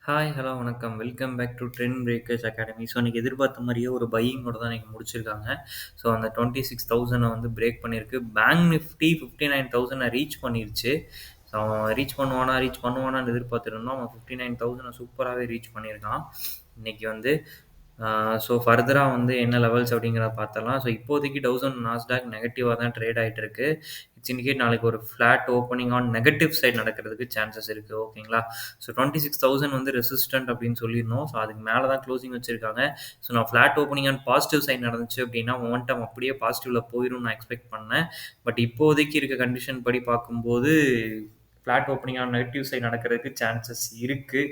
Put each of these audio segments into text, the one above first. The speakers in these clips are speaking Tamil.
ஹாய், ஹலோ, வணக்கம். Welcome back to Trend Breakers Academy. So, இன்னைக்கு எதிர்பார்த்த மாரியே ஒரு பையிங்கோட தான் இன்னைக்கு முடிச்சிருக்காங்க. ஸோ, அந்த 26,000 வந்து பிரேக் பண்ணியிருக்கு. பேங்க் நிஃப்டி 59,000 ரீச் பண்ணிருச்சு. ஸோ, அவன் ரீச் பண்ணுவானான்னு எதிர்பார்த்துருந்தோம். அவன் 59,000 சூப்பராவே ரீச் பண்ணியிருக்கான். இன்னைக்கு வந்து ஸோ, ஃபர்தரா வந்து என்ன லெவல்ஸ் அப்படிங்கிறத பார்த்தரலாம். ஸோ, இப்போதைக்கு நாஸ்டாக் நெகட்டிவா தான் ட்ரேட் ஆயிட்டு இருக்கு. இட்ஸ் இண்டிகேட் நாளைக்கு ஒரு flat opening on negative side நடக்கிறதுக்கு சான்சஸ் இருக்கு. ஓகேங்களா? ஸோ 26,000 வந்து ரெசிஸ்டன்ட் அப்படின்னு சொல்லியிருந்தோம். ஸோ அதுக்கு மேல தான் க்ளோசிங் வச்சிருக்காங்க. ஸோ நான் flat opening and positive side நடந்துச்சு அப்படின்னா மொமெண்டம் அப்படியே பாசிட்டிவ்ல போயிரும்னு நான் எக்ஸ்பெக்ட் பண்ணேன். பட் இப்போதைக்கு இருக்க கண்டிஷன் படி பார்க்கும்போது flat opening on negative side நடக்கிறதுக்கு சான்சஸ் இருக்கு.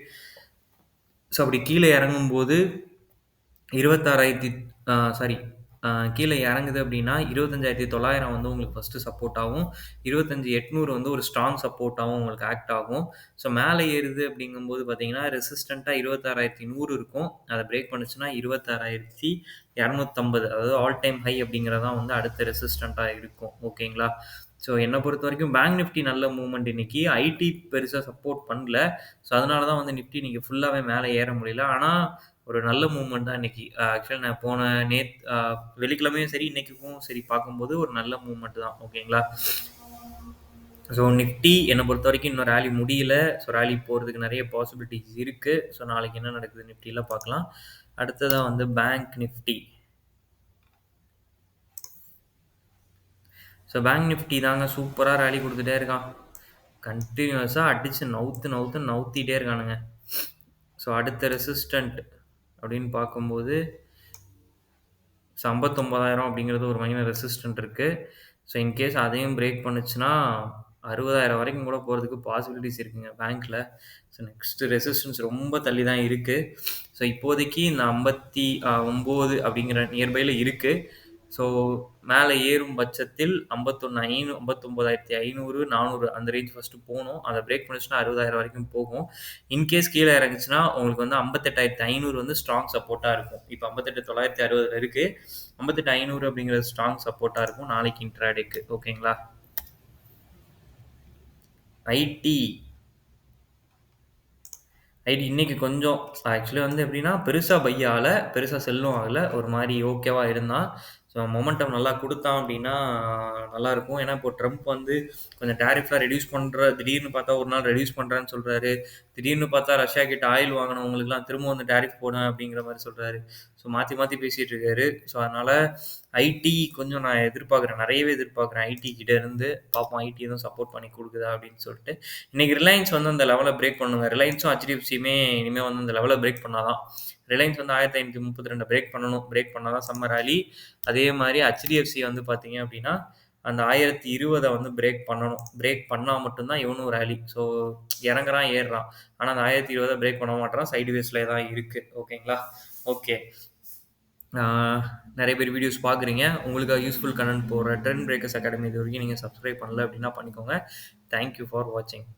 ஸோ அப்படி கீழே இறங்கும்போது 26,000 சாரி கீழ இறங்குது அப்படின்னா, 25,900 வந்து உங்களுக்கு ஃபர்ஸ்ட்டு சப்போர்ட் ஆகும். 25,800 வந்து ஒரு ஸ்ட்ராங் சப்போர்ட்டாவும் உங்களுக்கு ஆக்ட் ஆகும். ஸோ மேல ஏறுது அப்படிங்கும்போது பார்த்தீங்கன்னா, ரெசிஸ்டன்ட்டா 26,100 இருக்கும். அத பிரேக் பண்ணுச்சுன்னா 26,250 அதாவது ஆல் டைம் ஹை அப்படிங்கிறது தான் வந்து அடுத்த ரெசிஸ்டன்ட்டா இருக்கும். ஓகேங்களா? ஸோ என்ன பொறுத்தவரைக்கும் பேங்க் நிஃப்டி நல்ல மூவ்மெண்ட் இன்னைக்கு. ஐடி பெருசா சப்போர்ட் பண்ணல. ஸோ அதனால தான் வந்து நிஃப்டி இன்னைக்கு ஃபுல்லாவே மேல ஏற முடியல. ஆனா ஒரு நல்ல மூவ்மெண்ட் தான் இன்னைக்கு. ஆக்சுவலா நான் போன வெள்ளிக்கிழமையும் சரி, இன்னைக்கும் சரி பார்க்கும்போது ஒரு நல்ல மூவ்மெண்ட் தான். ஓகேங்களா? ஸோ நிஃப்டி என்ன பொறுத்தவரைக்கும் இன்னும் ராலி முடியல. ஸோ ராலி போறதுக்கு நெறைய பாசிபிலிட்டீஸ் இருக்கு. ஸோ நாளைக்கு என்ன நடக்குது நிஃப்டில பார்க்கலாம். அடுத்ததா வந்து bank Nifty. So bank Nifty தாங்க சூப்பரா ராலி குடுத்துட்டே இருக்கான். கன்டினியூஸா அடிச்சு நவுத்திட்டே இருக்கானுங்க. ஸோ அடுத்த ரெசிஸ்டன்ட் அப்படின்னு பார்க்கும்போது 59,000 அப்படிங்கிறது ஒரு மைனர் ரெசிஸ்டன்ட் இருக்கு. ஸோ இன்கேஸ் அதையும் பிரேக் பண்ணுச்சுன்னா, 60,000 வரைக்கும் கூட போறதுக்கு பாசிபிலிட்டீஸ் இருக்குங்க பேங்க்ல. ஸோ நெக்ஸ்ட் ரெசிஸ்டன்ஸ் ரொம்ப தள்ளி தான் இருக்கு. ஸோ இப்போதைக்கு இந்த 59 அப்படிங்கிற நியர்பைல இருக்கு. ஸோ மேல ஏறும் பட்சத்தில் 59,500, 400 அந்த ரேஞ்ச் ஃபர்ஸ்ட்டு போணும். அத பிரேக் பண்ணுச்சுன்னா 60,000 வரைக்கும் போகும். இன்கேஸ் கீழ இறங்குச்சுன்னா, உங்களுக்கு வந்து 58,500 வந்து ஸ்ட்ராங் சப்போர்ட்டா இருக்கும். இப்ப 58,960ல இருக்கு. 58,500 அப்படிங்கிறது ஸ்ட்ராங் சப்போர்ட்டா இருக்கும் நாளைக்கு இன்ட்ராடேக்கு. ஓகேங்களா? ஐடி ஐடி இன்னைக்கு கொஞ்சம் ஆக்சுவலி வந்து எப்படின்னா, பெருசா பை ஆகல, பெருசா செல்லும் ஆகல. ஒரு மாரி ஓகேவா இருந்தான். ஸோ மொமெண்டம் நல்லா குடுத்தான் அப்படின்னா, நல்லாருக்கும். ஏன்னா, இப்போ ட்ரம்ப் வந்து கொஞ்சம் டாரிஃப்லாம் திடீர்னு பார்த்தா ஒரு நாள் ரெடியூஸ் பண்றேன்னு சொல்றாரு. திடீர்னு பார்த்தா ரஷ்யா கிட்ட ஆயில் வாங்குனவங்களுக்குலாம் திரும்ப வந்து டாரிஃப் போடுவேன் அப்படிங்கிற மாரி சொல்றாரு. ஸோ மாத்தி மாத்தி பேசிட்டு இருக்காரு. ஸோ அதனால ஐடி கொஞ்சம் நான் எதிர்பார்க்குறேன். நெறையவே எதிர்பார்க்குறேன் ஐடி கிட்ட இருந்து. பார்ப்போம் ஐடி எதுவும் சப்போர்ட் பண்ணி குடுக்குதா அப்படின்னு சொல்ட்டு. இன்னைக்கு ரிலையன்ஸ் வந்து அந்த லெவல பிரேக் பண்ணுங்க. ரிலையன்ஸும், ஹெச்டிஎஃப்சியுமே இனிமே வந்து அந்த லெவல பிரேக் பண்ணா தான். ரிலையன்ஸ் வந்து 1532 பிரேக் பண்ணணும். பிரேக் பண்ணா தான் செம்ம ராலி. அதே மாரி ஹெச்டிஎஃப்சி வந்து பார்த்தீங்க அப்டின்னா, அந்த 1020 வந்து பிரேக் பண்ணணும். பிரேக் பண்ணா மட்டும் தான் இவனும் ராலி. ஸோ இறங்குறான், ஏறுறான். ஆனா அந்த 1020 பிரேக் பண்ண மாட்றான். சைட்வேஸ்ல தான் இருக்கு. ஓகேங்களா? ஓகே. ஆ நெறைய பேர் வீடியோஸ் பார்க்குறீங்க. உங்களுக்கு யூஸ்ஃபுல் கன்டென்ட் போடுற ட்ரெண்ட் பிரேக்கர்ஸ் அகாடமி இதுவரைக்கும் நீங்க சப்ஸ்கிரைப் பண்ணல அப்டின்னா பண்ணிக்கோங்க. தேங்க் யூ ஃபார் வாட்சிங்.